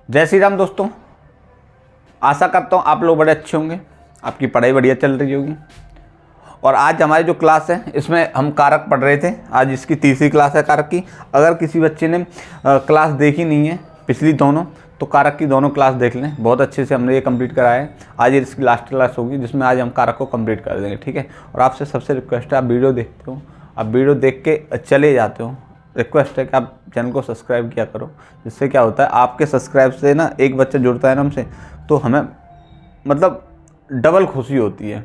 जय श्री राम दोस्तों, आशा करता हूँ आप लोग बड़े अच्छे होंगे, आपकी पढ़ाई बढ़िया चल रही होगी। और आज हमारी जो क्लास है इसमें हम कारक पढ़ रहे थे। आज इसकी तीसरी क्लास है कारक की। अगर किसी बच्चे ने क्लास देखी नहीं है पिछली दोनों, तो कारक की दोनों क्लास देख लें। बहुत अच्छे से हमने ये कंप्लीट कराया है। आज ये इसकी लास्ट क्लास होगी जिसमें आज हम कारक को कंप्लीट कर देंगे, ठीक है। और आपसे सबसे रिक्वेस्ट है, आप वीडियो देखते हो, आप वीडियो देख के चले जाते हो, रिक्वेस्ट है कि आप चैनल को सब्सक्राइब किया करो। जिससे क्या होता है, आपके सब्सक्राइब से ना एक बच्चा जुड़ता है ना हमसे, तो हमें मतलब डबल खुशी होती है।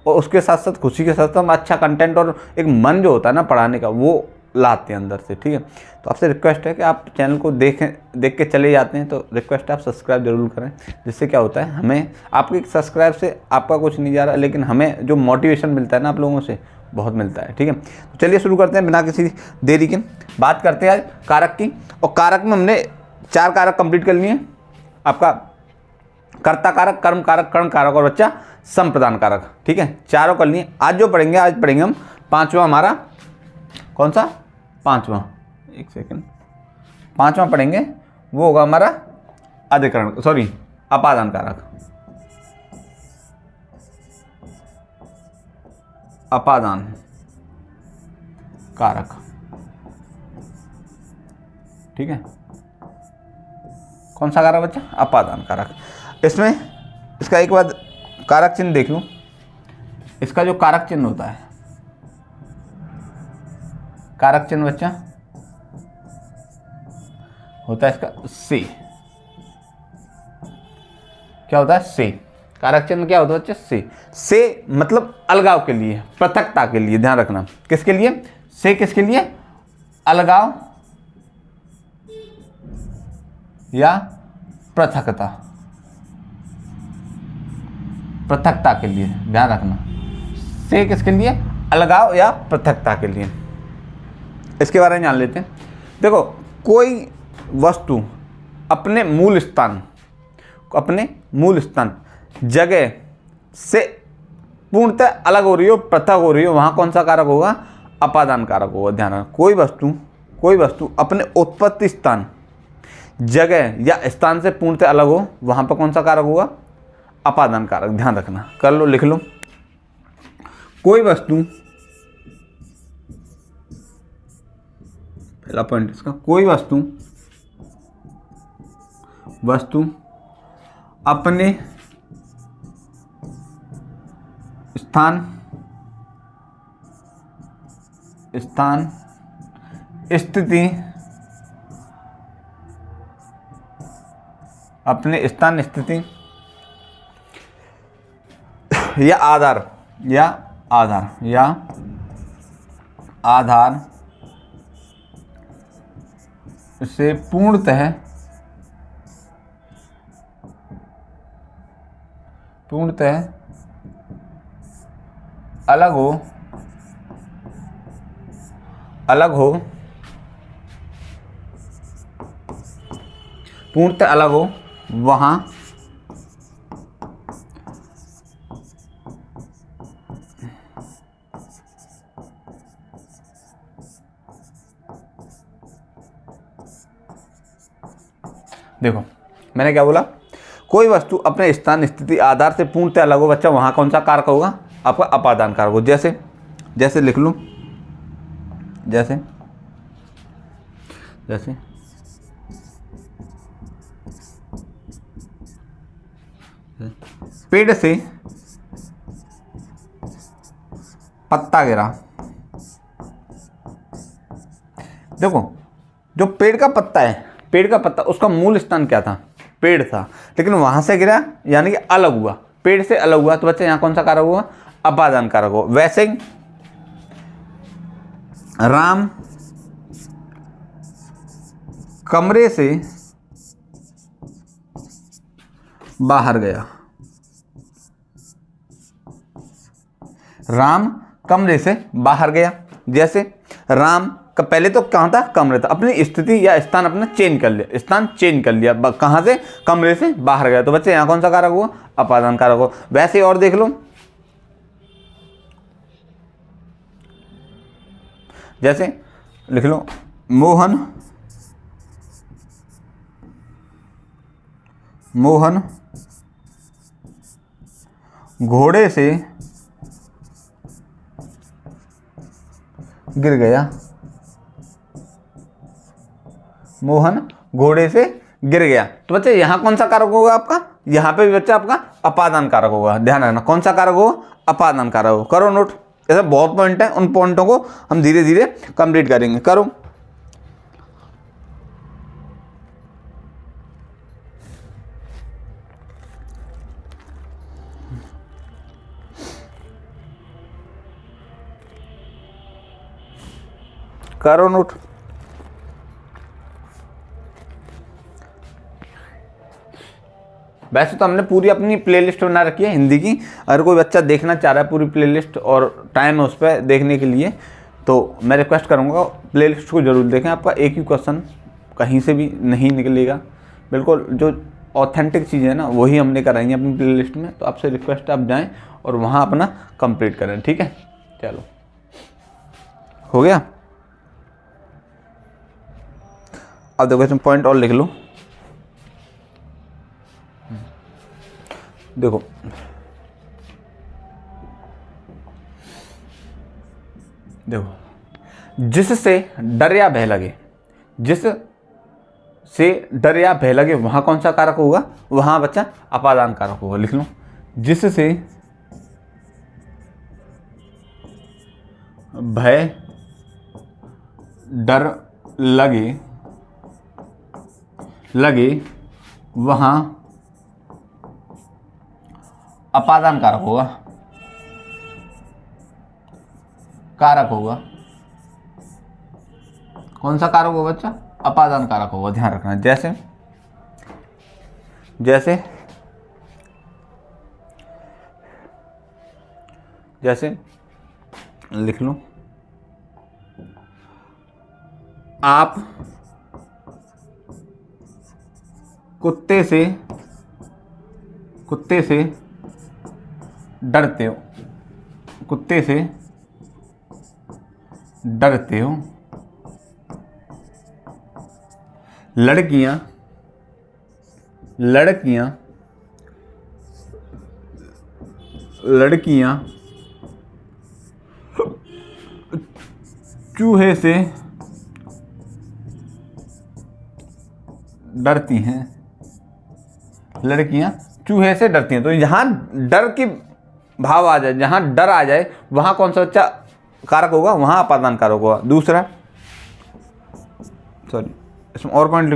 और उसके साथ साथ खुशी के साथ साथ हम अच्छा कंटेंट और एक मन जो होता है ना पढ़ाने का, वो लाते हैं अंदर से, ठीक है। तो आपसे रिक्वेस्ट है कि आप चैनल को देख के चले जाते हैं, तो रिक्वेस्ट है आप सब्सक्राइब जरूर करें। जिससे क्या होता है, हमें आपके सब्सक्राइब से आपका कुछ नहीं जा रहा, लेकिन हमें जो मोटिवेशन मिलता है ना आप लोगों से, बहुत मिलता है, ठीक है। तो चलिए शुरू करते हैं बिना किसी देरी के। बात करते हैं आज कारक की। और कारक में हमने 4 कारक कंप्लीट कर लिए। आपका कर्ता कारक, कर्म कारक, कर्ण कारक और बच्चा संप्रदान कारक, ठीक है। चारों कर लिए। आज जो पढ़ेंगे, आज पढ़ेंगे हम पांचवा, हमारा कौन सा पांचवा, एक सेकंड, पांचवा पढ़ेंगे, वो होगा हमारा अधिकरण, सॉरी अपादान कारक। अपादान कारक, ठीक है। कौन सा कारक बच्चा? अपादान कारक। इसमें इसका एक बार कारक चिन्ह देख लूं। इसका जो कारक चिन्ह होता है, कारक चिन्ह बच्चा होता है इसका से। क्या होता है? से। कारक चिन्ह क्या होता है बच्चा? से मतलब अलगाव के लिए, पृथकता के लिए, ध्यान रखना। किसके लिए? से किसके लिए? अलगाव या पृथकता, पृथकता के लिए, ध्यान रखना। से किसके लिए? अलगाव या पृथकता के लिए। इसके बारे में जान लेते हैं। देखो, कोई वस्तु अपने मूल स्थान, जगह से पूर्णतः अलग हो रही हो, पृथक हो रही हो, वहां कौन सा कारक होगा? अपादान कारक होगा। ध्यान रखना, कोई वस्तु अपने उत्पत्ति स्थान, जगह या स्थान से पूर्णतः अलग हो, वहां पर कौन सा कारक होगा? अपादान कारक। ध्यान रखना, कर लो, लिख लो। कोई वस्तु, पहला पॉइंट इसका, कोई वस्तु अपने स्थान स्थिति, अपने स्थान स्थिति या आधार से पूर्णतः अलग हो, पूर्णतः अलग हो, वहां देखो मैंने क्या बोला? कोई वस्तु अपने स्थान स्थिति आधार से पूर्णतः अलग हो बच्चा, वहां कौन सा कारक होगा? आपका अपादान कारक हो। जैसे लिख लूं, जैसे पेड़ से पत्ता गिरा। देखो, जो पेड़ का पत्ता उसका मूल स्थान क्या था? पेड़ था, लेकिन वहां से गिरा यानी कि अलग हुआ, पेड़ से अलग हुआ, तो बच्चे यहां कौन सा कारक हुआ? अपादान कारक हो। वैसे ही राम कमरे से बाहर गया। राम कमरे से बाहर गया। जैसे राम का पहले तो कहाँ था? कमरे था। अपनी स्थिति या स्थान अपना चेंज कर लिया, कहाँ से? कमरे से बाहर गया। तो बच्चे यहाँ कौन सा कारक हुआ? अपादान कारक हो। वैसे और देख लो, जैसे लिख लो, मोहन मोहन घोड़े से गिर गया। मोहन घोड़े से गिर गया। तो बच्चे यहाँ कौन सा कारक होगा आपका, यहाँ पे भी बच्चा आपका अपादान कारक होगा। ध्यान रखना कौन सा कारक होगा, अपादान कारक होगा। करो नोट, ऐसे बहुत पॉइंट है, उन पॉइंटों को हम धीरे धीरे कंप्लीट करेंगे। करो। करो नोट। वैसे तो हमने पूरी अपनी प्लेलिस्ट बना रखी है हिंदी की। अगर कोई बच्चा देखना चाह रहा है पूरी प्लेलिस्ट और टाइम है उस पर देखने के लिए, तो मैं रिक्वेस्ट करूँगा प्लेलिस्ट को जरूर देखें। आपका एक ही क्वेश्चन कहीं से भी नहीं निकलेगा। बिल्कुल जो ऑथेंटिक चीज़ें हैं ना वही हमने कराई हैं अपनी प्लेलिस्ट में। तो आपसे रिक्वेस्ट आप जाएँ और वहाँ अपना कंप्लीट करें। ठीक है, चलो हो गया। अब देखो इसमें पॉइंट और लिख लो। देखो जिससे डर या भय लगे, जिससे डर या भय लगे वहां कौन सा कारक होगा, वहां बच्चा अपादान कारक होगा। लिख लो, जिससे भय डर लगे वहां अपादान कारक होगा। कौन सा कारक होगा बच्चा, अपादान कारक होगा। ध्यान रखना। जैसे लिख लो, आप कुत्ते से डरते हो। लड़कियां चूहे से डरती हैं। तो जहां डर की भाव आ जाए, जहां डर आ जाए वहां कौन सा बच्चा कारक होगा, वहां अपादान कारक होगा। दूसरा, सॉरी इसमें और पॉइंट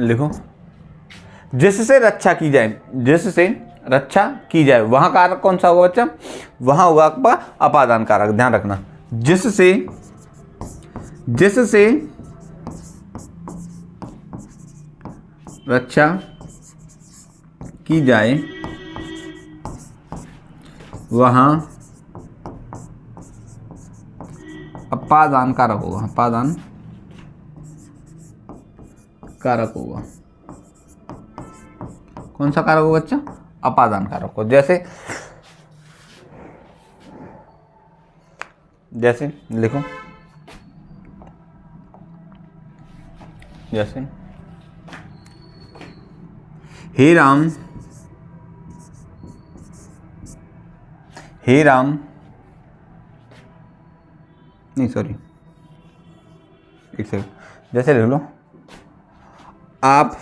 लिखो, जिससे रक्षा की जाए वहां कारक कौन सा होगा बच्चा, वहां होगा आपका अपादान कारक। ध्यान रखना, जिससे रक्षा की जाए वहां अपादान कारक होगा। कौन सा कारक होगा बच्चा, अपादान कारक हो। जैसे लिखो, जैसे हे राम नहीं सॉरी एक सेकंड, जैसे लिख लो, आप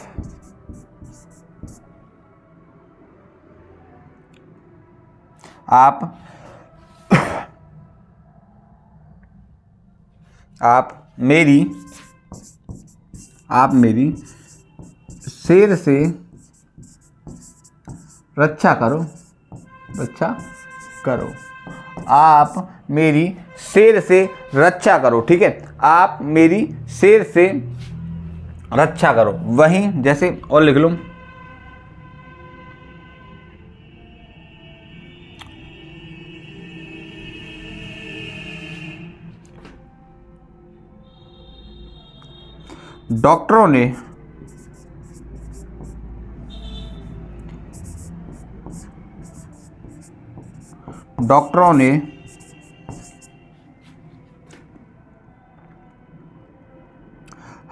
मेरी शेर से रक्षा करो। आप मेरी शेर से रक्षा करो। ठीक है, आप मेरी शेर से रक्षा करो। वहीं जैसे और लिख लो, डॉक्टरों ने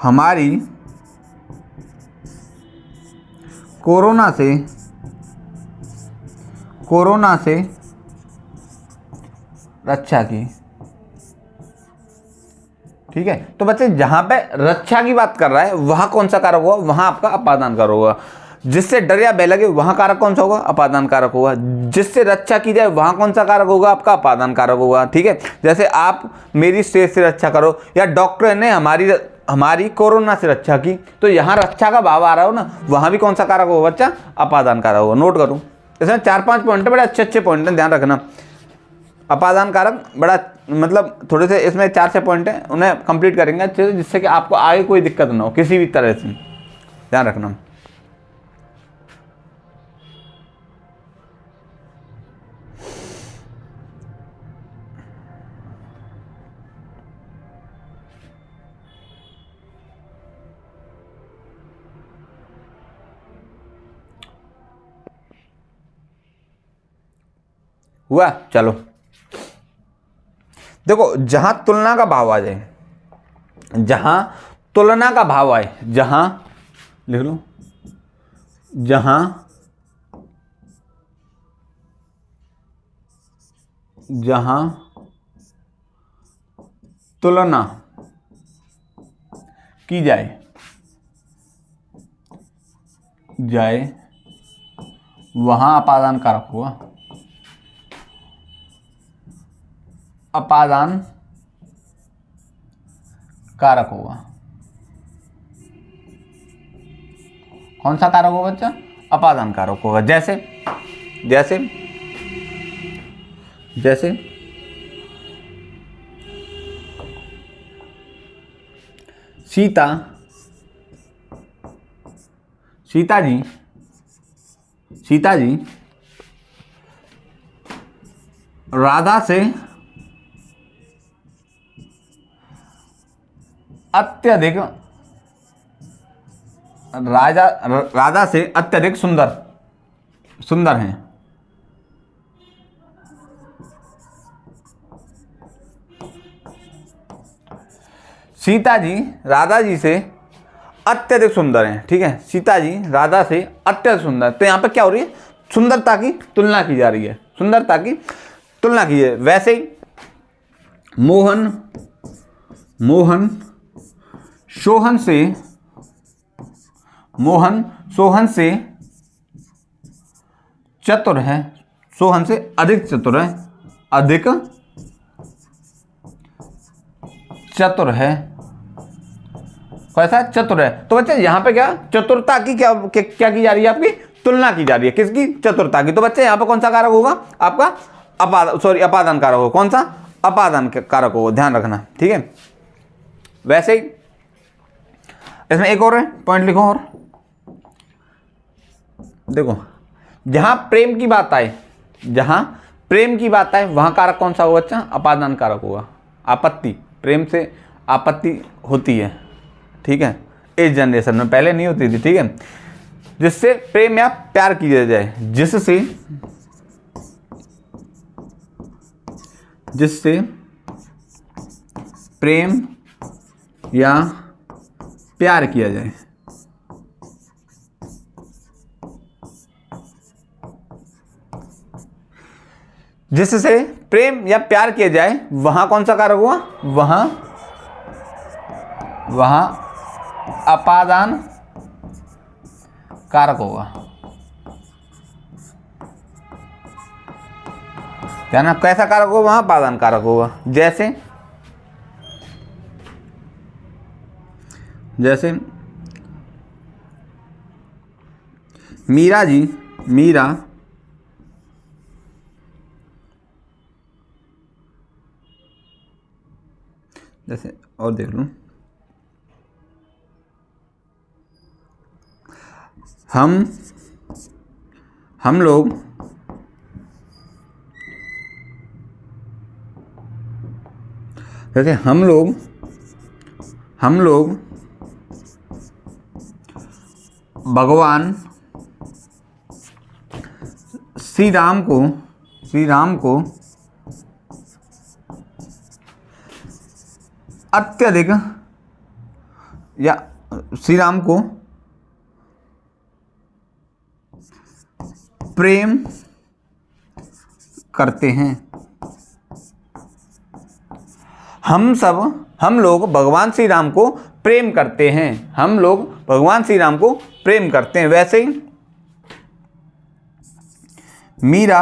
हमारी कोरोना से रक्षा की। ठीक है, तो बच्चे जहां पे रक्षा की बात कर रहा है वहां कौन सा कारक होगा? वहां आपका अपादान कारक होगा। जिससे डर या भय लगे वहां कारक कौन सा होगा? अपादान कारक होगा। जिससे रक्षा की जाए वहां कौन सा कारक होगा? आपका अपादान कारक होगा। ठीक है, जैसे आप मेरी स्टेज से रक्षा करो, या डॉक्टर ने हमारी कोरोना से रक्षा की, तो यहाँ रक्षा का भाव आ रहा हो ना, वहां भी कौन सा कारक होगा बच्चा? अपादान कारक होगा। नोट करो, इसमें 4-5 पॉइंट है, बड़े अच्छे पॉइंट है, ध्यान रखना। अपादान कारक बड़ा मतलब थोड़े से इसमें 4-6 पॉइंट है, उन्हें कंप्लीट करेंगे अच्छे से, जिससे कि आपको आगे कोई दिक्कत ना हो किसी भी तरह से, ध्यान रखना। हुआ? चलो देखो, जहां तुलना का भाव आ जाए, जहां तुलना का भाव आए, जहां लिख लो, जहां तुलना की जाए वहां अपादान कारक हुआ। अपादान कारक होगा। कौन सा कारक होगा बच्चा? अपादान कारक होगा। जैसे जैसे जैसे सीता जी राधा से अत्यधिक राधा से अत्यधिक सुंदर हैं। सीता जी राधा जी से अत्यधिक सुंदर हैं। ठीक है, सीता जी राधा से अत्यधिक सुंदर, तो यहां पे क्या हो रही है? सुंदरता की तुलना की जा रही है, सुंदरता की तुलना की है। वैसे ही मोहन सोहन से चतुर है, सोहन से अधिक चतुर है, कैसा? चतुर है। तो बच्चे यहाँ पे क्या चतुरता की क्या की जा रही है? आपकी तुलना की जा रही है। किसकी? चतुरता की। तो बच्चे यहाँ पे कौन सा कारक होगा? आपका अपादान कारक होगा। कौन सा? अपादान कारक होगा, ध्यान रखना। ठीक है, वैसे ही इसमें एक और है पॉइंट, लिखो और देखो, जहां प्रेम की बात आए वहां कारक कौन सा होगा बच्चा? अपादान कारक होगा। आपत्ति, प्रेम से आपत्ति होती है। ठीक है, इस जनरेशन में, पहले नहीं होती थी। ठीक है, जिससे प्रेम या प्यार किया जाए, जिससे प्रेम या प्यार किया जाए, जिससे प्रेम या प्यार किया जाए वहां कौन सा कारक हुआ? वहां अपादान कारक होगा। क्या ना, कैसा कारक होगा? वहां अपादान कारक होगा। जैसे मीरा जैसे, और देख लो, हम लोग जैसे हम लोग भगवान श्री राम को अत्यधिक, या श्री राम को प्रेम करते हैं। हम लोग भगवान श्री राम को प्रेम करते हैं। हम लोग भगवान श्री राम को प्रेम करते हैं। वैसे ही मीरा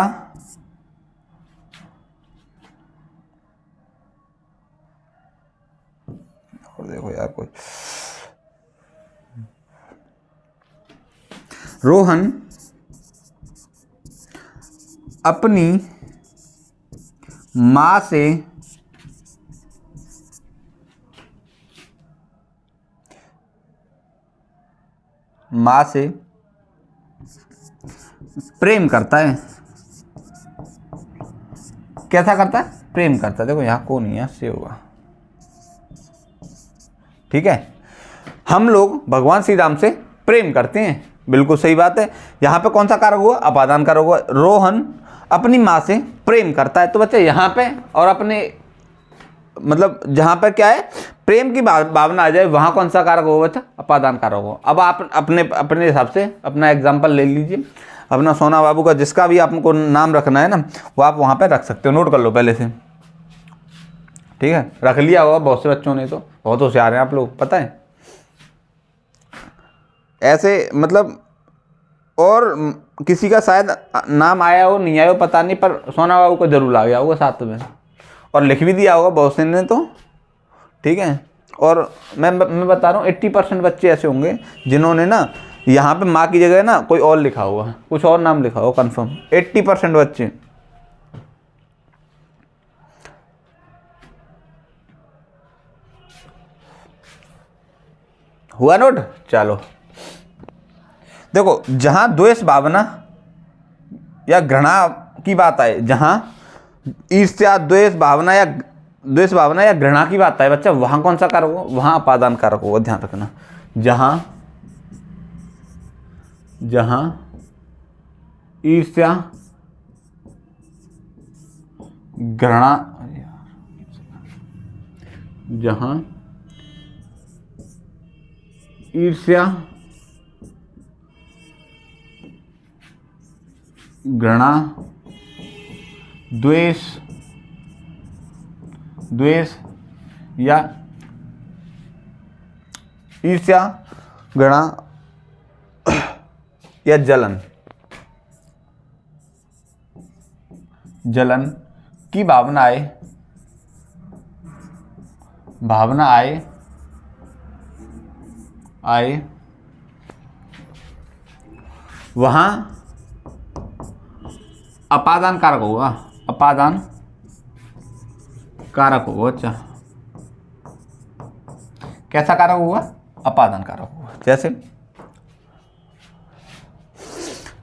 और देखो यार कोई रोहन अपनी माँ से प्रेम करता है। कैसा करता है? प्रेम करता है। देखो यहाँ को नहीं है, से होगा। ठीक है, हम लोग भगवान श्री राम से प्रेम करते हैं, बिल्कुल सही बात है। यहाँ पे कौन सा कारक हुआ? अपादान कारक हुआ। रोहन अपनी माँ से प्रेम करता है। तो बच्चे यहाँ पे और अपने मतलब जहाँ पर क्या है, प्रेम की भावना आ जाए, वहाँ कौन सा कारक होगा बच्चा? अपादान कारक होगा। अब आप अपने हिसाब से अपना एग्जाम्पल ले लीजिए, अपना सोना बाबू का, जिसका भी आपको नाम रखना है ना, वो आप वहाँ पे रख सकते हो। नोट कर लो पहले से, ठीक है? रख लिया होगा बहुत से बच्चों ने, तो बहुत होशियार हैं आप लोग, पता है ऐसे। मतलब और किसी का शायद नाम आया हो नहीं आया हो पता नहीं, पर सोना बाबू को जरूर आ गया होगा साथ में, और लिख भी दिया होगा बहुत से ने तो, ठीक है? और मैं बता रहा हूँ 80% बच्चे ऐसे होंगे जिन्होंने ना यहाँ पे माँ की जगह ना कोई और लिखा होगा, कुछ और नाम लिखा होगा कंफर्म। 80% बच्चे। हुआ नोट? चलो देखो, जहाँ द्वेष भावना या घृणा की बात आए, जहाँ ईर्ष्या द्वेष भावना या घृणा की बात आए बच्चा, वहाँ कौन सा कारक हो? वहाँ अपादान कारक होगा, ध्यान रखना। जहाँ ईर्ष्या घृणा, जहाँ ईर्ष्या घृणा द्वेष या ईर्ष्या घृणा या जलन की भावना आए वहाँ अपादान कारक होगा। अपादान कारक होगा। अच्छा, कैसा कारक होगा? अपादान कारक होगा।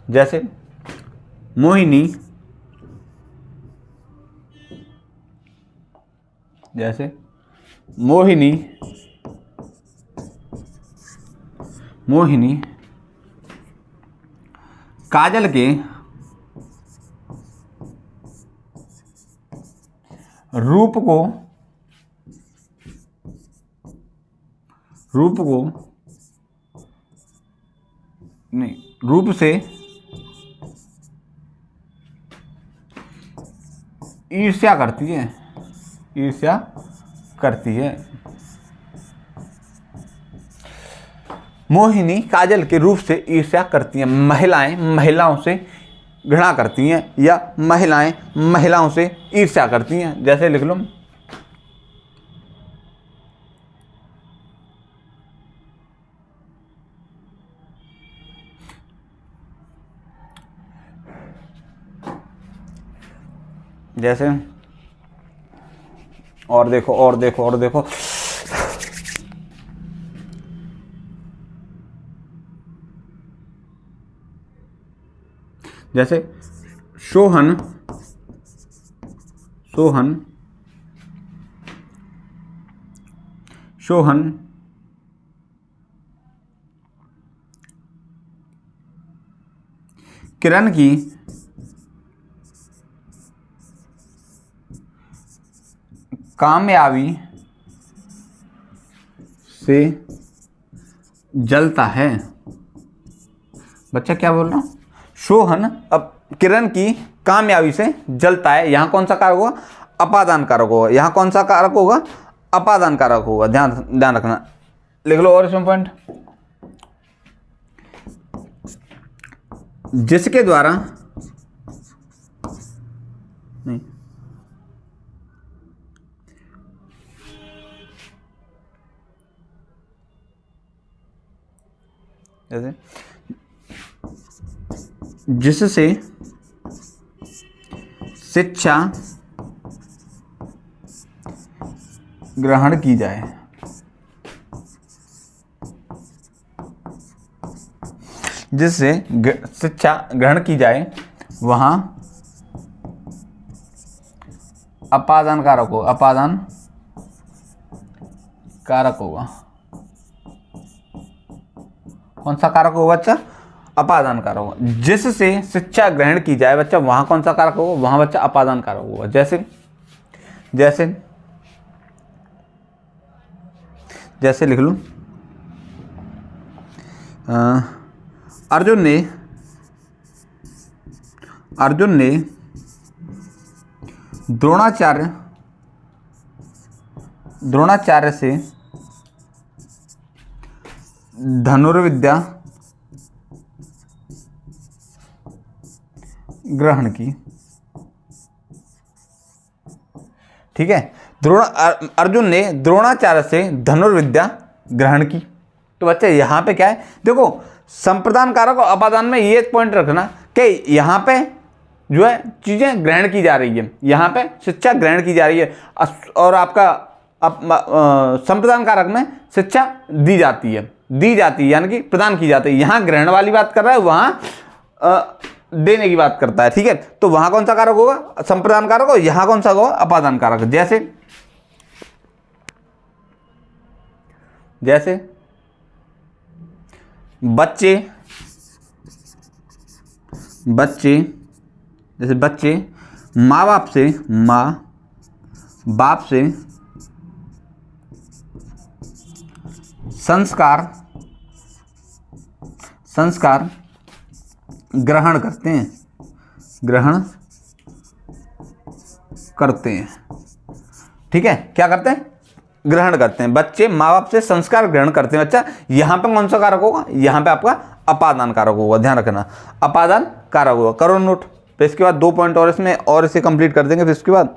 जैसे मोहिनी काजल के रूप से ईर्ष्या करती है। मोहिनी काजल के रूप से ईर्ष्या करती हैं। महिलाओं से घृणा करती हैं, या महिलाओं से ईर्ष्या करती हैं। जैसे लिख लो, जैसे और देखो जैसे सोहन किरण की कामयाबी से जलता है। बच्चा क्या बोल रहा हूँ? सोहन अब किरण की कामयाबी से जलता है। यहाँ कौन सा कारक होगा? अपादान कारक होगा। यहाँ कौन सा कारक होगा? अपादान कारक होगा। ध्यान रखना, लिख लो। और इसमें पॉइंट, जिसके द्वारा नहीं, जैसे जिससे शिक्षा ग्रहण की जाए, जिससे शिक्षा ग्रहण की जाए वहां अपादान कारक होगा। अपादान कारक होगा। कौन सा कारक होगा बच्चा? अपादान कारक होगा। जिससे शिक्षा ग्रहण की जाए बच्चा, वहां कौन सा कारक होगा? वहां बच्चा अपादान कारक होगा। जैसे लिख लूं, अर्जुन ने द्रोणाचार्य से धनुर्विद्या ग्रहण की। ठीक है, अर्जुन ने द्रोणाचार्य से धनुर्विद्या ग्रहण की। तो बच्चे यहां पे क्या है? देखो, संप्रदान कारक और अपादान में ये पॉइंट रखना कि यहां पे जो है चीजें ग्रहण की जा रही है, यहां पे शिक्षा ग्रहण की जा रही है, और आपका संप्रदान कारक में शिक्षा दी जाती है यानी कि प्रदान की जाती है। यहां ग्रहण वाली बात कर रहा है, वहां देने की बात करता है। ठीक है, तो वहां कौन सा कारक होगा? संप्रदान कारक, और यहां कौन सा होगा? अपादान कारक। जैसे बच्चे माँ बाप से संस्कार ग्रहण करते हैं। ठीक है, क्या करते हैं? ग्रहण करते हैं। बच्चे माँ बाप से संस्कार ग्रहण करते हैं। बच्चा यहां पे कौन सा कारक होगा? यहां पे आपका अपादान कारक होगा। ध्यान रखना, अपादान कारक होगा। करो नोट। फिर इसके बाद 2 पॉइंट और इसमें, और इसे कंप्लीट कर देंगे। फिर इसके बाद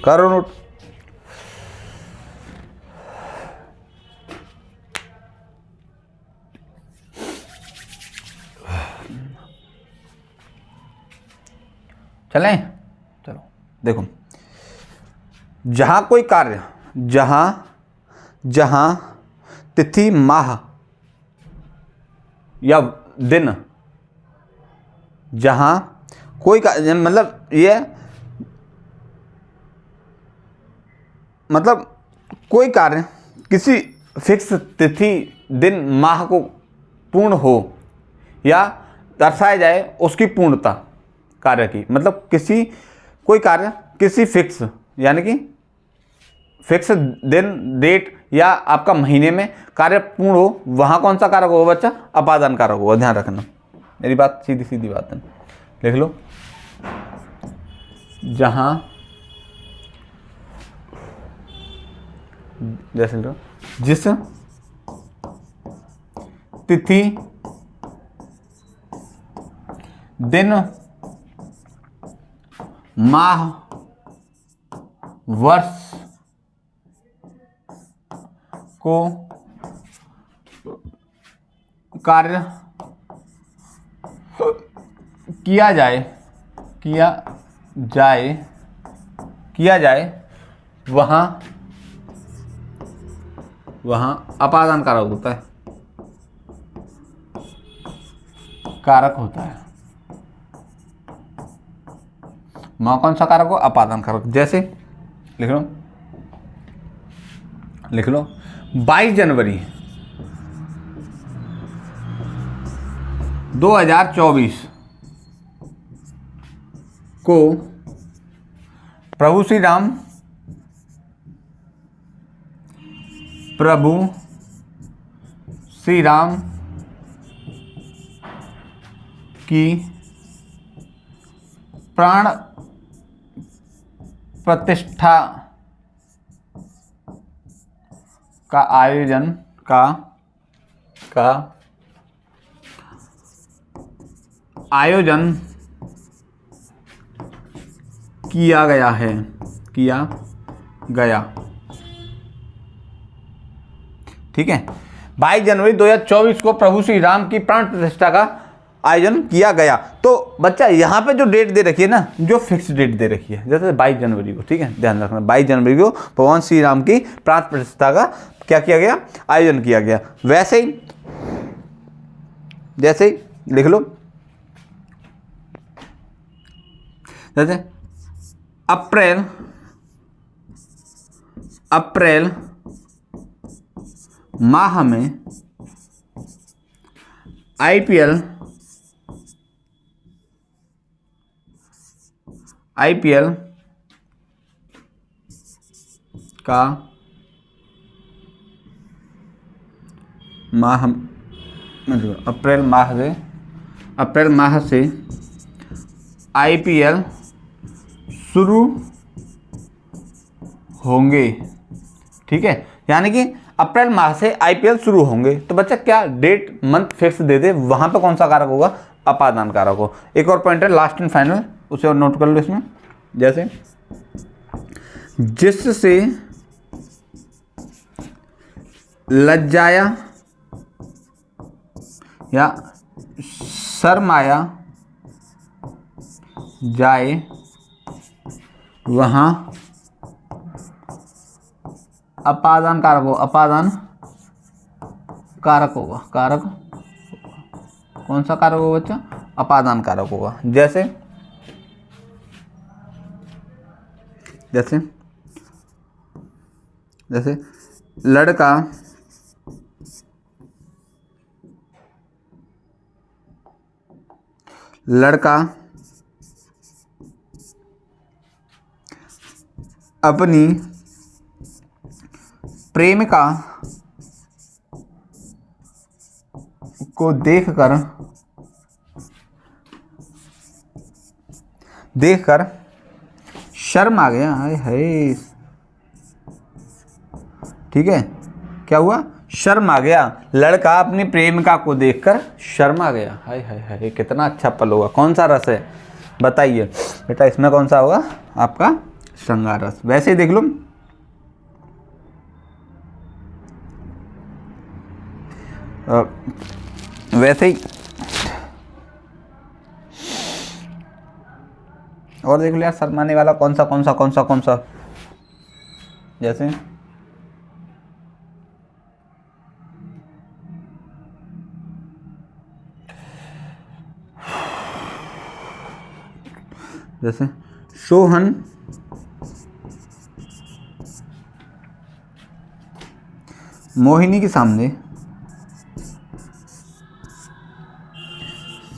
करो नोट। चलें, चलो देखो, जहां कोई कार्य, जहां तिथि माह या दिन, जहां कोई मतलब ये मतलब कोई कार्य किसी फिक्स तिथि दिन माह को पूर्ण हो या दर्शाया जाए उसकी पूर्णता कार्य की, मतलब कोई कार्य किसी फिक्स यानी कि फिक्स दिन डेट या आपका महीने में कार्य पूर्ण हो, वहां कौन सा कारक होगा बच्चा? अपादान कारक होगा। ध्यान रखना, मेरी बात सीधी बात है। लिख लो, जहां जिस तिथि दिन माह वर्ष को कार्य किया जाए वहां अपादान कारक होता है। वहां कौन सा कारक हो? अपादान कारक। जैसे लिख लो 22 जनवरी 2024 को प्रभु श्री राम की प्राण प्रतिष्ठा का आयोजन किया गया। ठीक है, 22 जनवरी 2024 को प्रभु श्री राम की प्राण प्रतिष्ठा का आयोजन किया गया। तो बच्चा यहाँ पे जो डेट दे रखी है ना, जो फिक्स डेट दे रखी है, जैसे 22 जनवरी को, ठीक है, ध्यान रखना, 22 जनवरी को भगवान श्री राम की प्राण प्रतिष्ठा का क्या किया गया, आयोजन किया गया। वैसे ही लिख लो, जैसे अप्रैल माह में आईपीएल का माह, अप्रैल माह से आईपीएल शुरू होंगे। ठीक है, यानी कि अप्रैल माह से आईपीएल शुरू होंगे। तो बच्चा क्या डेट मंथ फिक्स दे दे, वहां पे कौन सा कारक होगा, अपादान कारक हो। एक और पॉइंट है लास्ट एंड फाइनल, उसे और नोट कर लो इसमें, जैसे जिससे लज्जाया या शर्माया जाए वहां अपादान कारक होगा। कौन सा कारक होगा बच्चा, अपादान कारक होगा। जैसे लड़का अपनी प्रेमिका को देखकर शर्म आ गया। हाय हाय, ठीक है, क्या हुआ, शर्म आ गया। लड़का अपनी प्रेमिका को देखकर शर्म आ गया। हाय हाय हाय, कितना अच्छा पल होगा। कौन सा रस है बताइए बेटा, इसमें कौन सा होगा आपका, श्रृंगार रस। वैसे ही देख लो, वैसे ही और देख लो यार, शर्माने वाला कौन सा, जैसे सोहन मोहिनी के सामने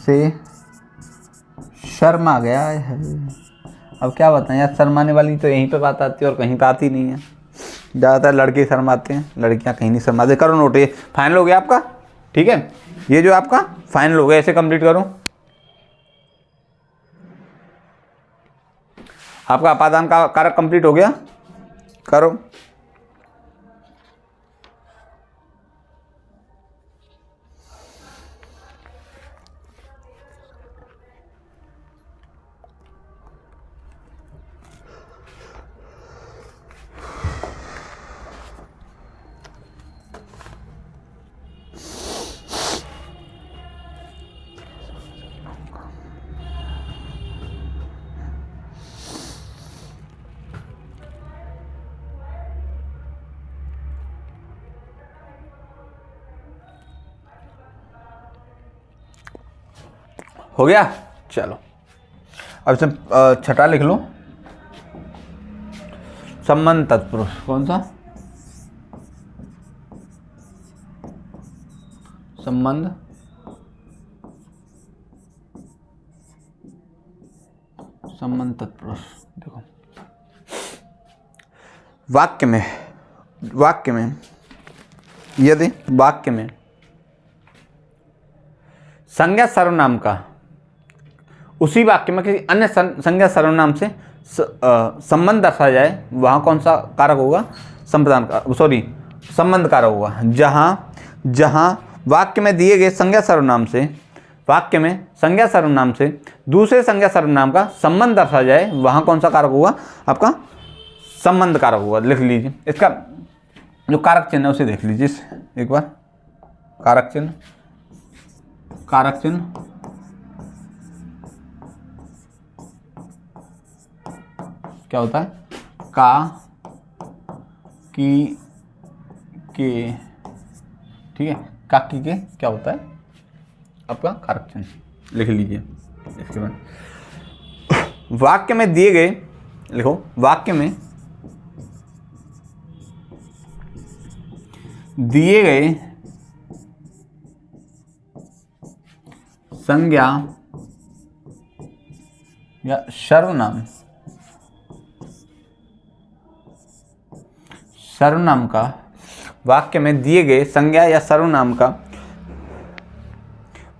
से शर्म आ गया है। अब क्या बताएं यार, शर्माने वाली तो यहीं पे बात आती है और कहीं पे आती नहीं है। ज़्यादातर लड़के शर्माते हैं, लड़कियां कहीं नहीं शर्माते। करो नोट, ये फाइनल हो गया आपका। ठीक है, ये जो आपका फाइनल हो गया, ऐसे कंप्लीट करो। आपका अपादान का कारक कंप्लीट हो गया, करो। हो गया, चलो अब इसमें छठा लिख लो, संबंध तत्पुरुष। कौन सा, संबंध तत्पुरुष। देखो वाक्य में यदि वाक्य में संज्ञा सर्वनाम का उसी वाक्य में किसी अन्य संज्ञा सर्वनाम से संबंध दर्शाया जाए, वहाँ कौन सा कारक होगा? संबंध कारक होगा। जहाँ वाक्य में दिए गए संज्ञा सर्वनाम से दूसरे संज्ञा सर्वनाम का संबंध दर्शाया जाए, वहाँ कौन सा कारक होगा? आपका संबंध कारक होगा। लिख लीजिए, इसका जो कारक चिन्ह है उसे देख लीजिए एक बार। कारक चिन्ह क्या होता है? का, की, के, ठीक है। का, की, के क्या होता है? आपका कारक चिन्ह लिख लीजिए। इसके बाद वाक्य में दिए गए, लिखो, वाक्य में दिए गए संज्ञा या सर्वनाम का, वाक्य में दिए गए संज्ञा या सर्वनाम का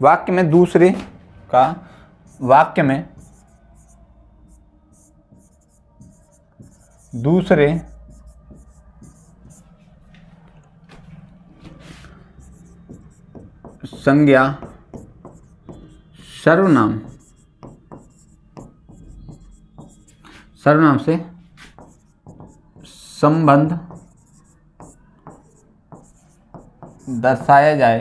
वाक्य में दूसरे का दूसरे संज्ञा सर्वनाम से संबंध दर्शाया जाए,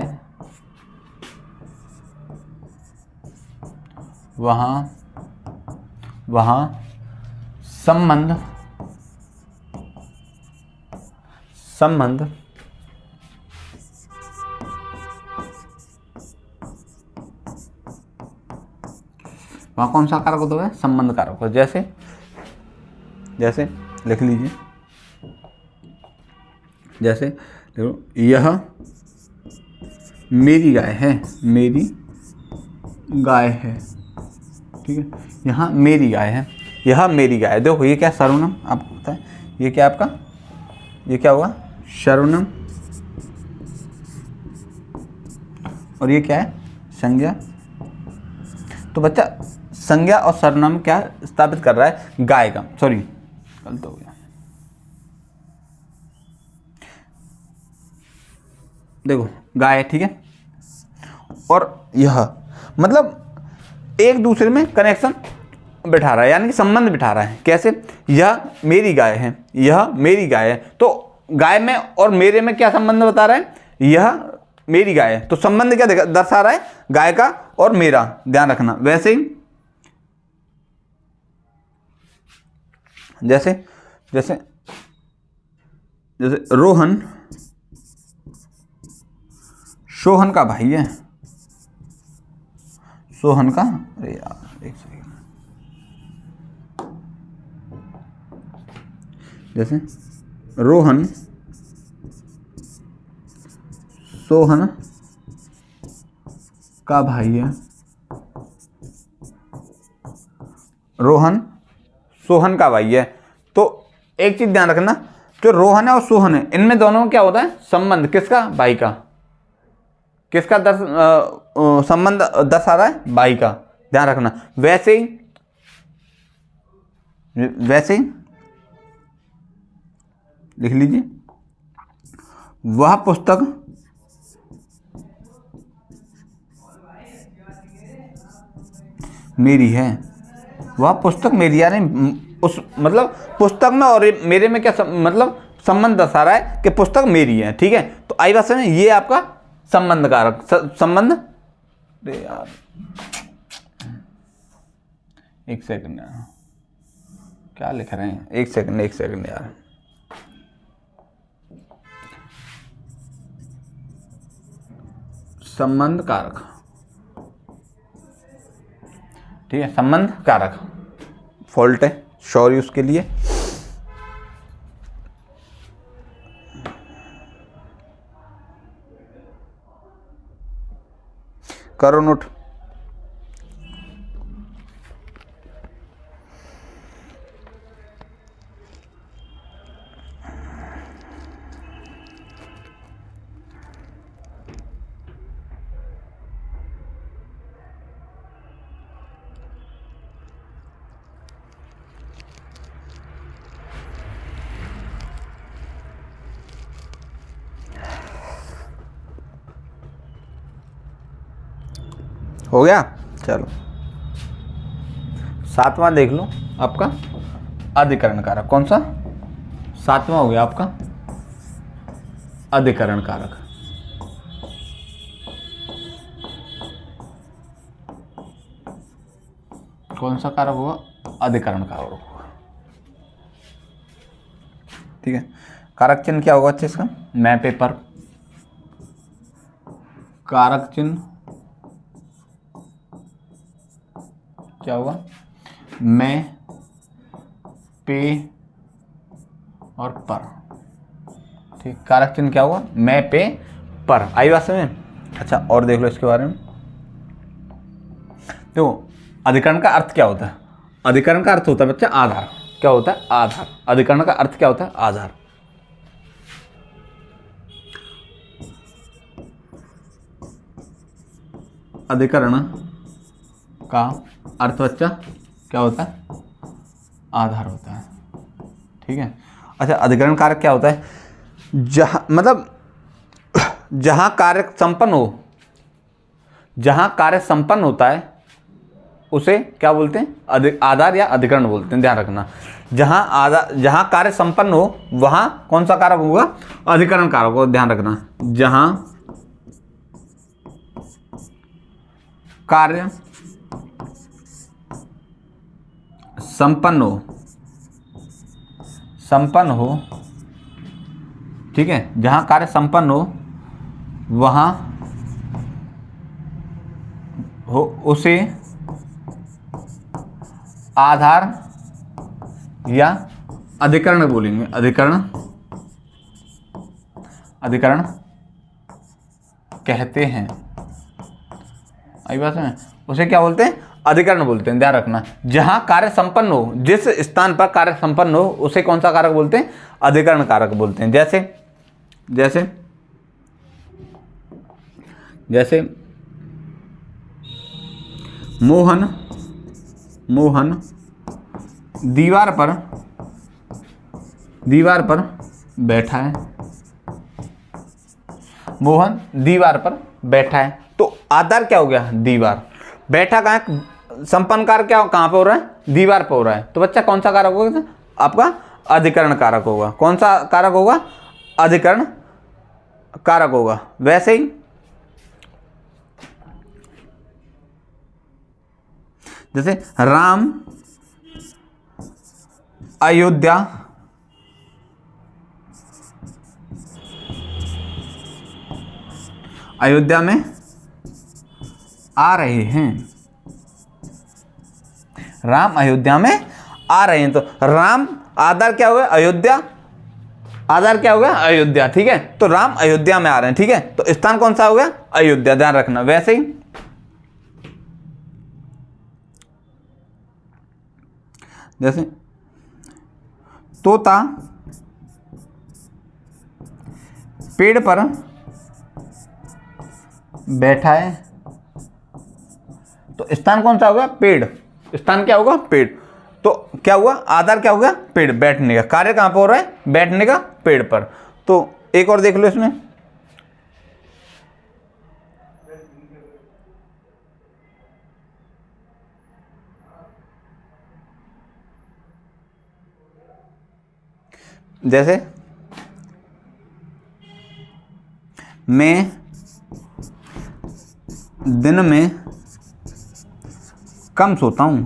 वहाँ संबंध वहाँ कौन सा कारक होता है? संबंध कारक होता है। जैसे लिख लीजिए, जैसे देखो, यह मेरी गाय है, ठीक है। यहाँ मेरी गाय है, यह मेरी गाय। देखो ये क्या सर्वनाम आपको पता है? ये क्या आपका, ये क्या हुआ? सर्वनाम। और ये क्या है? संज्ञा। तो बच्चा संज्ञा और सर्वनाम क्या स्थापित कर रहा है? गाय का, सॉरी गलत हो गया। देखो गाय, ठीक है, और यह मतलब एक दूसरे में कनेक्शन बिठा रहा है, यानी कि संबंध बिठा रहा है। कैसे? यह मेरी गाय है, तो गाय में और मेरे में क्या संबंध बता रहा है? यह मेरी गाय है, तो संबंध क्या दर्शा रहा है? गाय का और मेरा, ध्यान रखना। वैसे ही जैसे रोहन सोहन का भाई है, सोहन का, अरे यार एक सेकंड, जैसे रोहन सोहन का भाई है, रोहन सोहन का भाई है। तो एक चीज ध्यान रखना, जो रोहन है और सोहन है, इनमें दोनों में क्या होता है? संबंध। किसका? भाई का। किसका संबंध दर्शा रहा है? भाई का, ध्यान रखना। वैसे ही लिख लीजिए, वह पुस्तक मेरी है, वह पुस्तक मेरी, यानी उस मतलब पुस्तक में और मेरे में क्या मतलब संबंध दर्शा रहा है कि पुस्तक मेरी है, ठीक है। तो आई बात समझ, ये आपका संबंध कारक संबंध। अरे यार एक सेकंड यार, क्या लिख रहे हैं? एक सेकंड यार। संबंध कारक, ठीक है, संबंध कारक। फॉल्ट है, सॉरी उसके लिए। करो नोट। हो गया। चलो सातवां देख लो आपका अधिकरण कारक। कौन सा? सातवां हो गया आपका अधिकरण कारक। कौन सा कारक होगा? अधिकरण कारक होगा। ठीक है। कारक चिन्ह क्या होगा? अच्छे इसका मैं पेपर, कारक चिन्ह क्या होगा? मैं, पे और पर। ठीक, कारक चिन्ह क्या होगा? मैं, पे, पर। आई बात समझ में? अच्छा और देख लो इसके बारे में। देखो अधिकरण का अर्थ क्या होता है? अधिकरण का अर्थ होता है बच्चा आधार। क्या होता है? आधार। अधिकरण का अर्थ क्या होता है? आधार। अधिकरण का अर्थ बच्चा क्या होता है? आधार होता है। ठीक है। अच्छा अधिकरण कारक क्या होता है? जहां मतलब जहां कार्य संपन्न हो, जहां कार्य संपन्न होता है उसे क्या बोलते हैं? आधार या अधिकरण बोलते हैं। ध्यान रखना, जहां कार्य संपन्न हो वहां कौन सा कारक होगा? अधिकरण कारक होगा। ध्यान रखना, जहां कार्य संपन्न हो, ठीक है, जहां कार्य संपन्न हो वहां हो उसे आधार या अधिकरण बोलेंगे। अधिकरण कहते हैं। आई बात है? उसे क्या बोलते हैं? अधिकरण बोलते हैं। ध्यान रखना, जहां कार्य संपन्न हो, जिस स्थान पर कार्य संपन्न हो उसे कौन सा कारक बोलते हैं? अधिकरण कारक बोलते हैं। जैसे जैसे जैसे मोहन दीवार पर बैठा है। मोहन दीवार पर बैठा है, तो आधार क्या हो गया? दीवार। बैठा कहाँ है? संपन्न कारक क्या कहाँ पे हो रहा है? दीवार पर हो रहा है। तो बच्चा कौन सा कारक होगा? आपका अधिकरण कारक होगा। कौन सा कारक होगा? अधिकरण कारक होगा। वैसे ही जैसे राम अयोध्या में आ रहे हैं। राम अयोध्या में आ रहे हैं, तो राम आधार क्या हुआ? अयोध्या। आधार क्या हो गया? अयोध्या। ठीक है, तो राम अयोध्या में आ रहे हैं। ठीक है, तो स्थान कौन सा हो गया? अयोध्या। ध्यान रखना। वैसे ही जैसे तोता पेड़ पर बैठा है, तो स्थान कौन सा होगा? पेड़। स्थान क्या होगा? पेड़। तो क्या हुआ? आधार क्या होगा? पेड़। बैठने का कार्य कहां पर हो रहा है? बैठने का, पेड़ पर। तो एक और देख लो इसमें। जैसे मैं दिन में कम सोता हूं।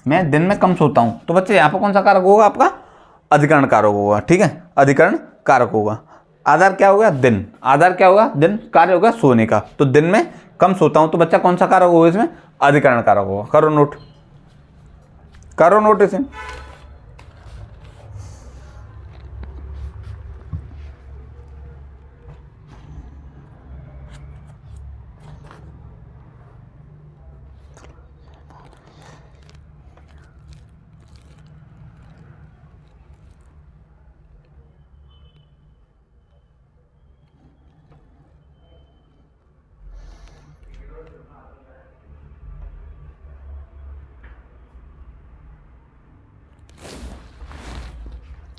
मैं दिन में कम सोता हूं, तो बच्चे यहां पर कौन सा कारक होगा? आपका अधिकरण कारक होगा। ठीक है, अधिकरण कारक होगा। आधार क्या होगा? दिन। आधार क्या होगा? दिन। कार्य होगा सोने का, तो दिन में कम सोता हूं, तो बच्चा कौन सा कारक होगा इसमें? अधिकरण कारक होगा। करो नोट इसे।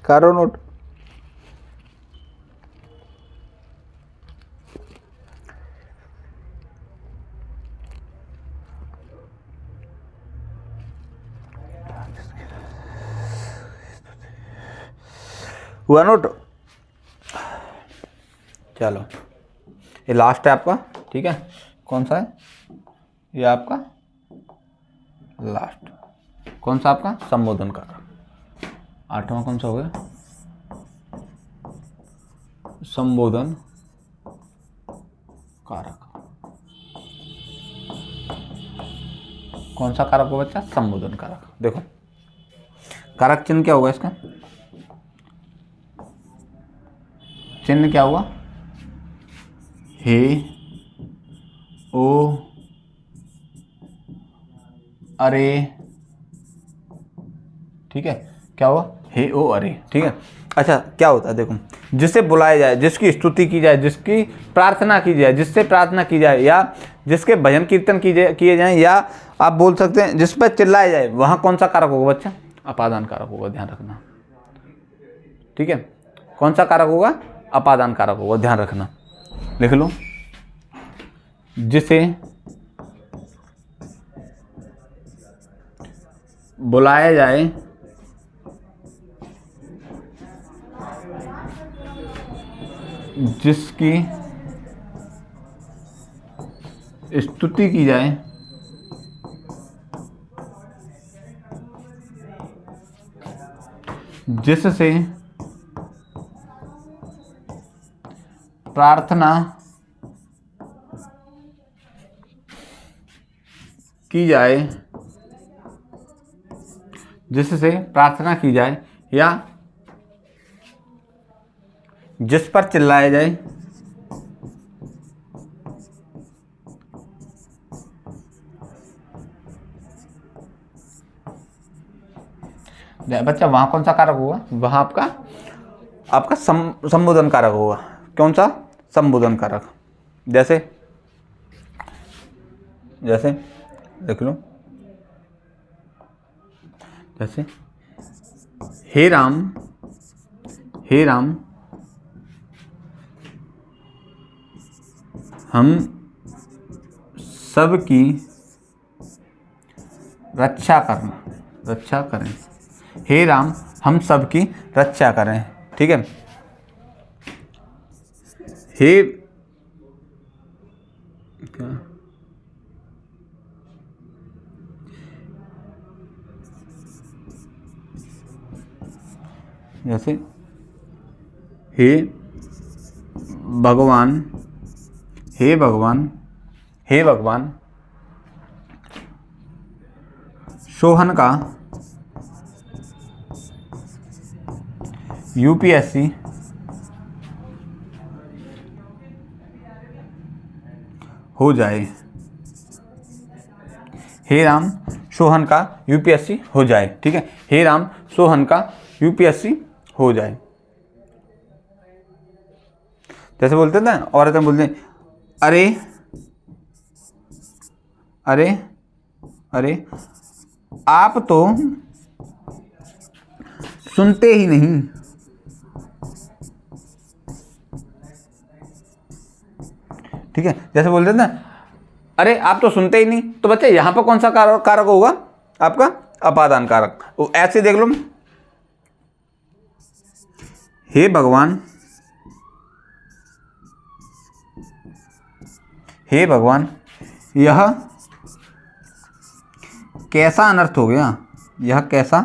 करो नोट। हुआ नोट? चलो ये लास्ट है आपका, ठीक है। कौन सा है ये आपका लास्ट? कौन सा आपका? संबोधन कारक। 8वां कौन सा हो गया? संबोधन कारक। कौन सा कारक होगा बच्चा? संबोधन कारक। देखो कारक चिन्ह क्या होगा इसका? चिन्ह क्या हुआ? हे, ओ, अरे, ठीक है। क्या हुआ? हे, ओ, अरे, ठीक है। अच्छा क्या होता है देखो, जिसे बुलाया जाए, जिसकी स्तुति की जाए, जिसकी प्रार्थना की जाए, जिससे प्रार्थना की जाए, या जिसके भजन कीर्तन किए जाए, या आप बोल सकते हैं जिस पर चिल्लाया जाए, वहाँ कौन सा कारक होगा बच्चा? अपादान कारक होगा, ध्यान रखना, ठीक है। कौन सा कारक होगा? अपादान कारक होगा, ध्यान रखना, लिख लो। जिसे बुलाया जाए, जिसकी स्तुति की जाए, जिससे प्रार्थना की जाए, जिससे प्रार्थना की जाए, या जिस पर चिल्लाया जाए, बच्चा वहां कौन सा कारक होगा? वहां आपका संबोधन कारक होगा। कौन सा? संबोधन कारक। जैसे देख लो, जैसे हे राम, हे राम, हम सबकी रक्षा करें। हे राम, हम सबकी रक्षा करें, ठीक है। हे जैसे हे भगवान, हे भगवान, हे भगवान, सोहन का यूपीएससी हो जाए। हे राम, सोहन का यूपीएससी हो जाए, ठीक है। हे राम, सोहन का यूपीएससी हो जाए। जैसे बोलते ना, औरतें बोलते हैं अरे अरे अरे, आप तो सुनते ही नहीं, ठीक है। जैसे बोलते हैं ना, अरे आप तो सुनते ही नहीं, तो बच्चे यहां पर कौन सा कारक होगा? आपका अपादान कारक। ऐसे देख लो, हे भगवान, हे भगवान, यह कैसा अनर्थ हो गया? यह कैसा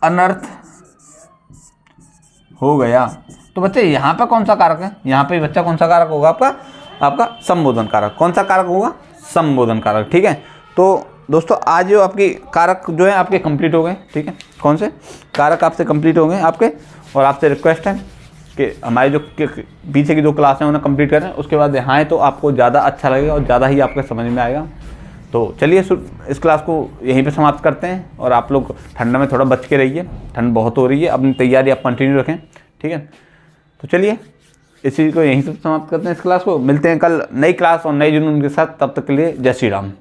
अनर्थ हो गया? तो बच्चे यहाँ पर कौन सा कारक है? यहाँ पे बच्चा कौन सा कारक होगा? आपका संबोधन कारक। कौन सा कारक होगा? संबोधन कारक, ठीक है। तो दोस्तों आज जो आपकी कारक जो है आपके कंप्लीट हो गए, ठीक है। कौन से कारक आपसे कंप्लीट हो गए आपके, और आपसे रिक्वेस्ट है कि हमारे जो पीछे की जो क्लास है उन्हें कंप्लीट करें, उसके बाद यहाँ है तो आपको ज़्यादा अच्छा लगेगा और ज़्यादा ही आपके समझ में आएगा। तो चलिए इस क्लास को यहीं पे समाप्त करते हैं, और आप लोग ठंड में थोड़ा बच के रहिए, ठंड बहुत हो रही है, अपनी तैयारी आप कंटिन्यू रखें, ठीक है। तो चलिए इस चीज़ को यहीं से समाप्त करते हैं, इस क्लास को। मिलते हैं कल नई क्लास और नए जुनून के साथ, तब तक के लिए जय श्री राम।